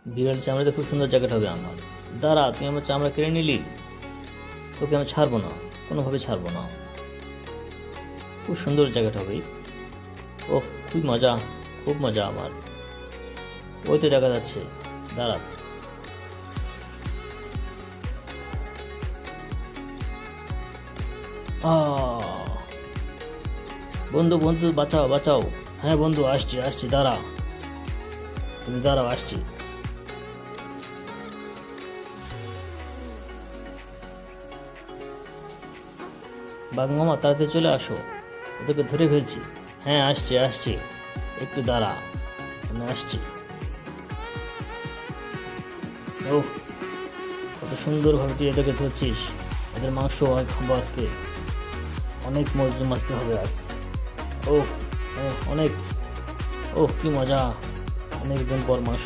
বিড়াল চামড়াতে খুব সুন্দর জ্যাকেট হবে আমার। দাঁড়া, তুই আমার চামড়া কেড়ে নিলি, তোকে আমি ছাড়বো না, কোনোভাবে ছাড়বো না। খুব সুন্দর জ্যাকেট হবে। ওহ, খুব মজা, খুব মজা আমার। ওই তো দেখা যাচ্ছে, দাঁড়া। বন্ধু বন্ধু, বাঁচাও বাঁচাও। হ্যাঁ বন্ধু, আসছি আসছি, দাঁড়া, তুমি দাঁড়াও, আসছি। বাঘ মামা, তাড়াতাড়ি চলে আসো, ওদেরকে ধরে ফেলছি। হ্যাঁ, আসছি আসছি, একটু দাঁড়া, আমি আসছি। ও, কত সুন্দরভাবে তুই এদেরকে ধরছিস। এদের মাংস আর খাবো আজকে, অনেক মজা মাছতে হবে আজ। ও, অনেক, ও কি মজা, অনেকদিন পর মাংস